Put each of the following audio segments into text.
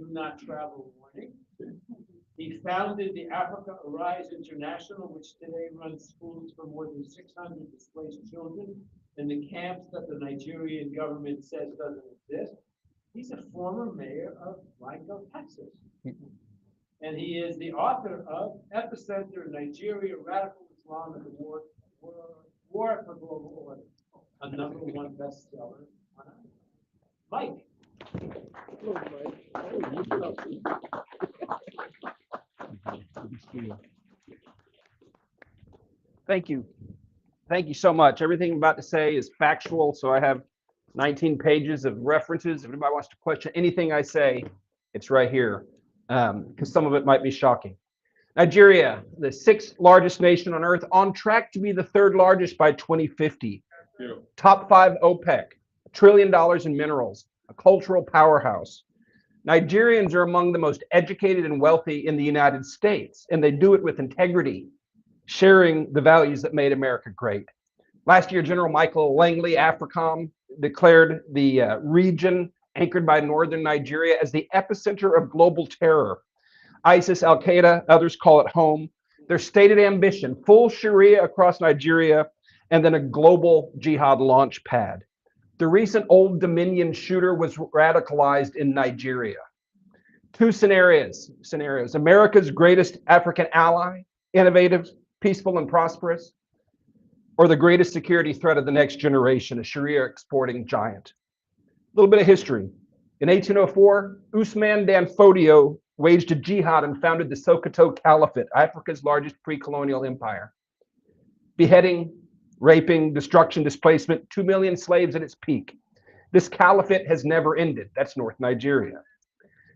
not travel warning. He founded the Africa Arise International, which today runs schools for more than 600 displaced children in the camps that the Nigerian government says doesn't exist. He's a former mayor of Blanco, Texas. And he is the author of Epicenter, Nigeria, Radical Islam, and the War for Global Order, a #1 bestseller. Mike. Thank you. Thank you so much. Everything I'm about to say is factual, so I have 19 pages of references. If anybody wants to question anything I say, it's right here, because some of it might be shocking. Nigeria, the 6th largest nation on earth, on track to be the 3rd largest by 2050. Top 5 OPEC, $1 trillion in minerals, a cultural powerhouse. Nigerians are among the most educated and wealthy in the United States, and they do it with integrity, sharing the values that made America great. Last year, General Michael Langley, AFRICOM, declared the region anchored by northern Nigeria as the epicenter of global terror. ISIS, Al-Qaeda, others call it home. Their stated ambition, full Sharia across Nigeria, and then a global jihad launch pad. The recent Old Dominion shooter was radicalized in Nigeria. 2 scenarios. America's greatest African ally, innovative, peaceful, and prosperous, or the greatest security threat of the next generation, a Sharia exporting giant. A little bit of history. In 1804, Usman Dan Fodio waged a jihad and founded the Sokoto Caliphate, Africa's largest pre-colonial empire. Beheading, raping, destruction, displacement, 2 million slaves at its peak. This caliphate has never ended. That's North Nigeria.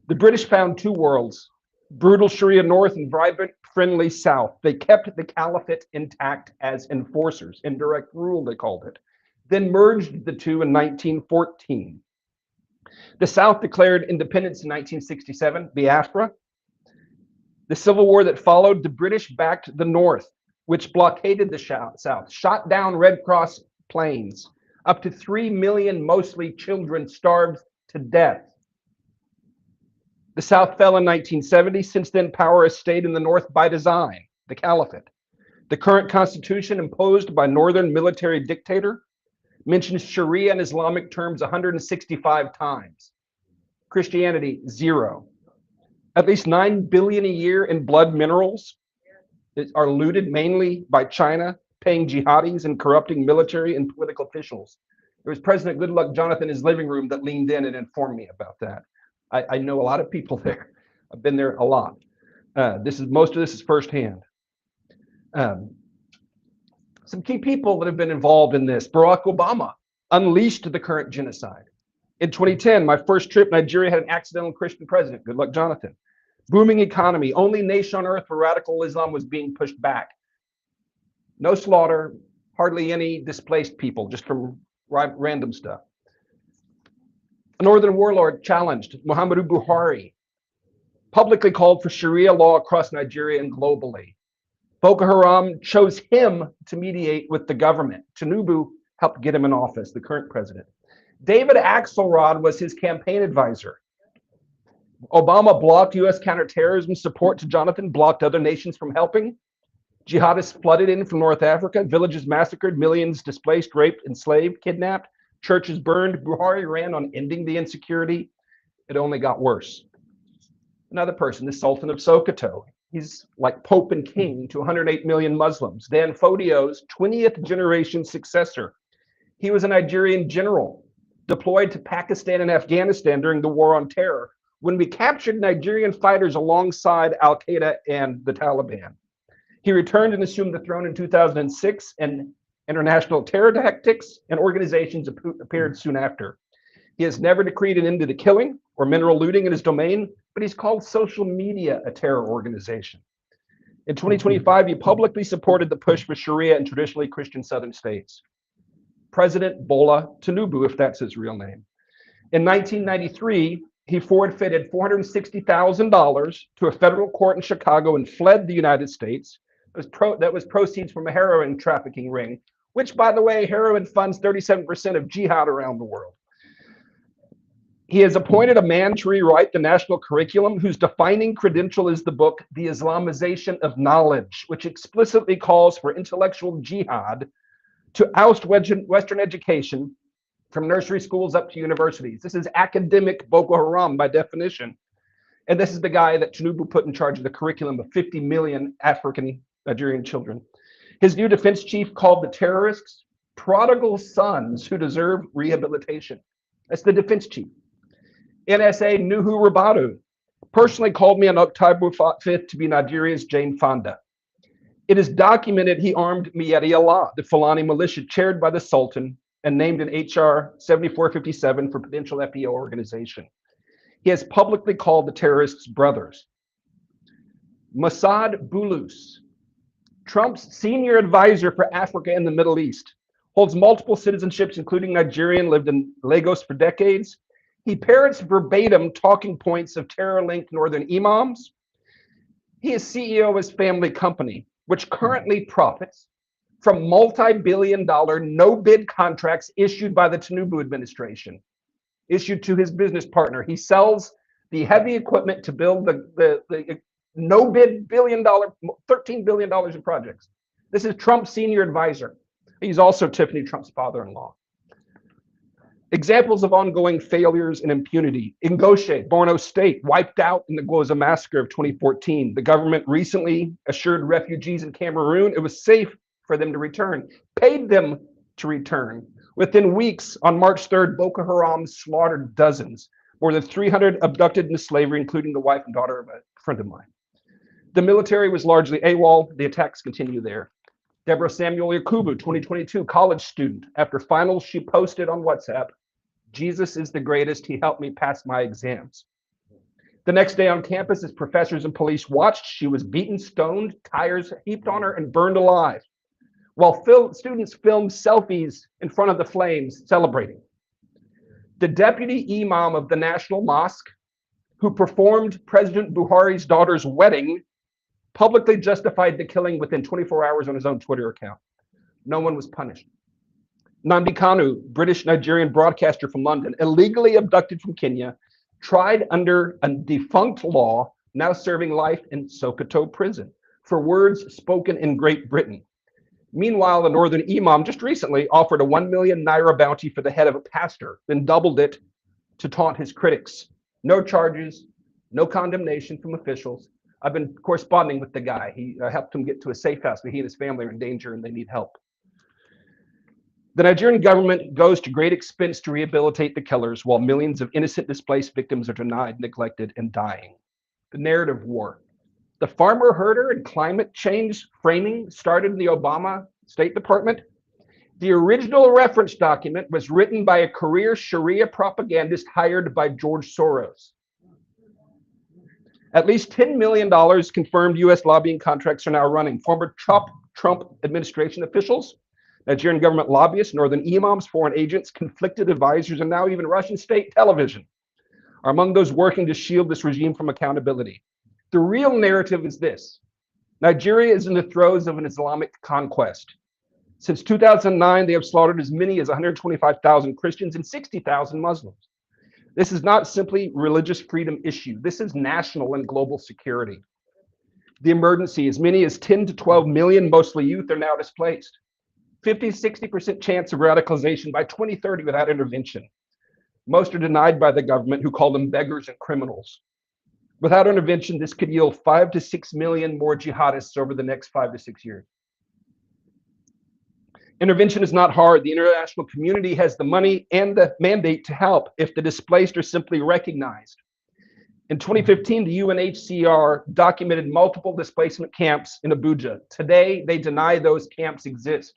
The British found 2 worlds, brutal Sharia North and vibrant, friendly South. They kept the caliphate intact as enforcers, indirect rule they called it, then merged the 2 in 1914. The South declared independence in 1967, Biafra. The civil war that followed, the British backed the North, which blockaded the South, shot down Red Cross planes. Up to 3 million, mostly children, starved to death. The South fell in 1970. Since then, power has stayed in the North by design, the caliphate. The current constitution, imposed by northern military dictator, mentions Sharia and Islamic terms 165 times. Christianity, 0. At least 9 billion a year in blood minerals are looted mainly by China, paying jihadis and corrupting military and political officials. There was President Goodluck Jonathan in his living room that leaned in and informed me about that. I know a lot of people there. I've been there a lot. Most of this is firsthand. Some key people that have been involved in this. Barack Obama unleashed the current genocide. In 2010, my first trip, Nigeria had an accidental Christian president, Goodluck Jonathan. Booming economy, only nation on earth where radical Islam was being pushed back. No slaughter, hardly any displaced people, just from random stuff. A northern warlord challenged Muhammadu Buhari, publicly called for Sharia law across Nigeria and globally. Boko Haram chose him to mediate with the government. Tinubu helped get him in office, the current president. David Axelrod was his campaign advisor. Obama blocked U.S. counterterrorism support to Jonathan, blocked other nations from helping. Jihadists flooded in from North Africa, villages massacred, millions displaced, raped, enslaved, kidnapped, churches burned. Buhari ran on ending the insecurity. It only got worse. Another person, the Sultan of Sokoto. He's like Pope and King to 108 million Muslims. Dan Fodio's 20th generation successor. He was a Nigerian general deployed to Pakistan and Afghanistan during the War on Terror, when we captured Nigerian fighters alongside Al-Qaeda and the Taliban. He returned and assumed the throne in 2006, and international terror tactics and organizations appeared soon after. He has never decreed an end to the killing or mineral looting in his domain, but he's called social media a terror organization. In 2025, he publicly supported the push for Sharia in traditionally Christian southern states. President Bola Tinubu, if that's his real name. In 1993, he forfeited $460,000 to a federal court in Chicago and fled the United States. That was proceeds from a heroin trafficking ring, which, by the way, heroin funds 37% of jihad around the world. He has appointed a man to rewrite the national curriculum whose defining credential is the book, The Islamization of Knowledge, which explicitly calls for intellectual jihad to oust Western education from nursery schools up to universities. This is academic Boko Haram by definition. And this is the guy that Tinubu put in charge of the curriculum of 50 million African Nigerian children. His new defense chief called the terrorists prodigal sons who deserve rehabilitation. That's the defense chief. NSA Nuhu Rabadu personally called me on October 5th to be Nigeria's Jane Fonda. It is documented he armed Miyeti Allah, the Fulani militia chaired by the Sultan and named in HR 7457 for potential FEO organization. He has publicly called the terrorists brothers. Mossad Bulus, Trump's senior advisor for Africa and the Middle East, holds multiple citizenships, including Nigerian, lived in Lagos for decades. He parrots verbatim talking points of terror-linked northern imams. He is CEO of his family company, which currently profits from multi-billion-dollar no-bid contracts issued by the Tinubu administration, issued to his business partner. He sells the heavy equipment to build the no-bid billion-dollar, $13 billion in projects. This is Trump's senior advisor. He's also Tiffany Trump's father-in-law. Examples of ongoing failures and impunity. Ingoshe, Borno State, wiped out in the Gwoza massacre of 2014. The government recently assured refugees in Cameroon it was safe for them to return, paid them to return. Within weeks, on March 3rd, Boko Haram slaughtered dozens, more than 300 abducted into slavery, including the wife and daughter of a friend of mine. The military was largely AWOL. The attacks continue there. Deborah Samuel Yakubu, 2022, college student. After finals, she posted on WhatsApp, "Jesus is the greatest. He helped me pass my exams." The next day on campus, as professors and police watched, she was beaten, stoned, tires heaped on her, and burned alive, while students filmed selfies in front of the flames celebrating. The deputy imam of the National Mosque, who performed President Buhari's daughter's wedding, publicly justified the killing within 24 hours on his own Twitter account. No one was punished. Nnamdi Kanu, British Nigerian broadcaster from London, illegally abducted from Kenya, tried under a defunct law, now serving life in Sokoto prison for words spoken in Great Britain. Meanwhile, the northern imam just recently offered a 1 million naira bounty for the head of a pastor, then doubled it to taunt his critics. No charges, no condemnation from officials. I've been corresponding with the guy. He helped him get to a safe house, but he and his family are in danger and they need help. The Nigerian government goes to great expense to rehabilitate the killers, while millions of innocent displaced victims are denied, neglected, and dying. The narrative war. The farmer herder and climate change framing started in the Obama State Department. The original reference document was written by a career Sharia propagandist hired by George Soros. At least $10 million confirmed U.S. lobbying contracts are now running. Former Trump administration officials, Nigerian government lobbyists, northern imams, foreign agents, conflicted advisors, and now even Russian state television are among those working to shield this regime from accountability. The real narrative is this: Nigeria is in the throes of an Islamic conquest. Since 2009, they have slaughtered as many as 125,000 Christians and 60,000 Muslims. This is not simply religious freedom issue. This is national and global security. The emergency, as many as 10 to 12 million, mostly youth, are now displaced. 50-60% chance of radicalization by 2030 without intervention. Most are denied by the government, who call them beggars and criminals. Without intervention, this could yield 5 to 6 million more jihadists over the next 5 to 6 years. Intervention is not hard. The international community has the money and the mandate to help if the displaced are simply recognized. In 2015, the UNHCR documented multiple displacement camps in Abuja. Today, they deny those camps exist.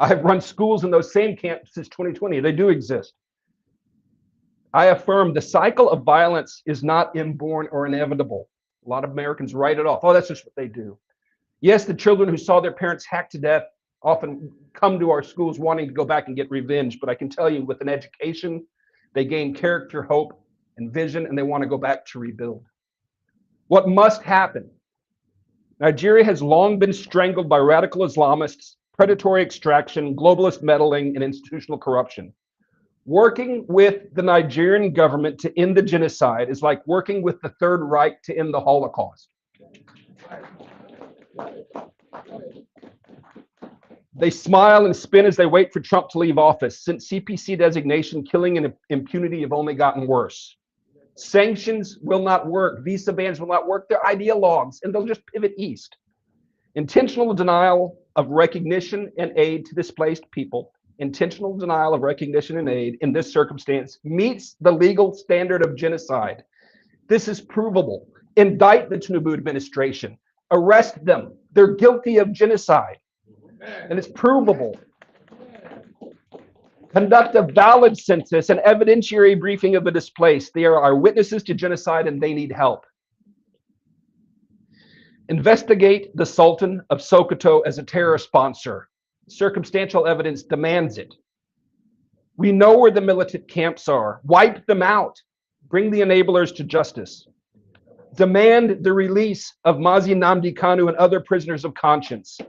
I have run schools in those same camps since 2020. They do exist. I affirm the cycle of violence is not inborn or inevitable. A lot of Americans write it off. Oh, that's just what they do. Yes, the children who saw their parents hacked to death often come to our schools wanting to go back and get revenge. But I can tell you, with an education, they gain character, hope, and vision, and they want to go back to rebuild. What must happen? Nigeria has long been strangled by radical Islamists, predatory extraction, globalist meddling, and institutional corruption. Working with the Nigerian government to end the genocide is like working with the Third Reich to end the Holocaust. They smile and spin as they wait for Trump to leave office. Since CPC designation, killing and impunity have only gotten worse. Sanctions will not work. Visa bans will not work. They're ideologues, and they'll just pivot east. Intentional denial of recognition and aid to displaced people, intentional denial of recognition and aid in this circumstance meets the legal standard of genocide. This is provable. Indict the Tinubu administration. Arrest them. They're guilty of genocide. And it's provable. Conduct a valid census and evidentiary briefing of the displaced. They are our witnesses to genocide and they need help. Investigate the Sultan of Sokoto as a terror sponsor. Circumstantial evidence demands it. We know where the militant camps are. Wipe them out. Bring the enablers to justice. Demand the release of Mazi Nnamdi Kanu and other prisoners of conscience.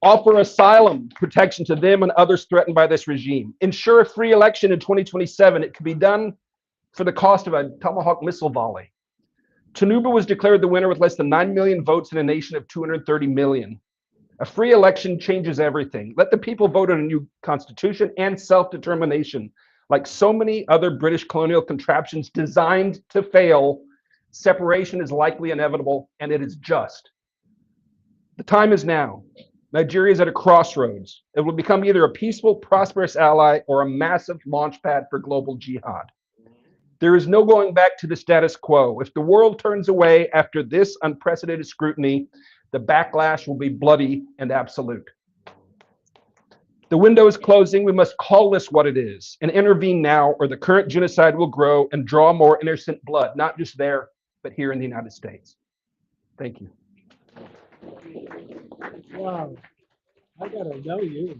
Offer asylum protection to them and others threatened by this regime. Ensure a free election in 2027. It could be done for the cost of a Tomahawk missile volley. Tinubu was declared the winner with less than 9 million votes in a nation of 230 million. A free election changes everything. Let the people vote on a new constitution and self-determination. Like so many other British colonial contraptions designed to fail, separation is likely inevitable, and it is just. The time is now. Nigeria is at a crossroads. It will become either a peaceful, prosperous ally or a massive launchpad for global jihad. There is no going back to the status quo. If the world turns away after this unprecedented scrutiny, the backlash will be bloody and absolute. The window is closing. We must call this what it is and intervene now, or the current genocide will grow and draw more innocent blood, not just there, but here in the United States. Thank you. Wow. I gotta know you.